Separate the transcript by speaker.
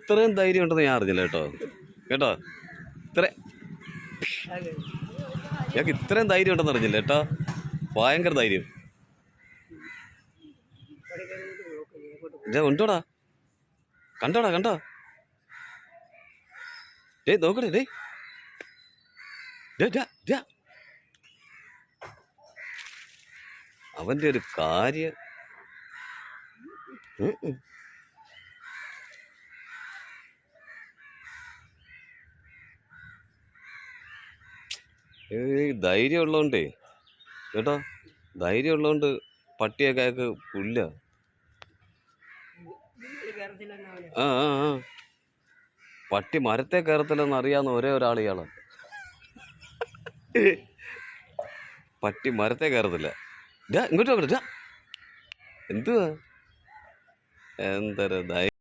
Speaker 1: ഇത്രയും ധൈര്യം ഉണ്ടെന്ന് ഞാൻ അറിഞ്ഞില്ല കേട്ടോ. കേട്ടോ, ഞങ്ങൾക്ക് ഇത്രയും ധൈര്യം ഉണ്ടെന്ന് അറിഞ്ഞില്ല കേട്ടോ. ഭയങ്കര ധൈര്യം. ഉണ്ടോടാ, കണ്ടോടാ, കണ്ടോ? നോക്കട്ടെ. അവന്റെ ഒരു കാര്യം. ധൈര്യം ഉള്ളതുകൊണ്ടേ കേട്ടോ, ധൈര്യം ഉള്ളതുകൊണ്ട് പട്ടിയൊക്കെ അയാൾക്ക് പുല്ല. ആ ആ ആ പട്ടി മരത്തെ കയറത്തില്ലെന്ന് അറിയാവുന്ന ഒരേ ഒരാൾ ഇയാളാണ്. പട്ടി മരത്തെ കയറത്തില്ല. ഇങ്ങോട്ട് നോക്കട്ടെ, എന്തുവാ, എന്തൊരു ധൈര്യം.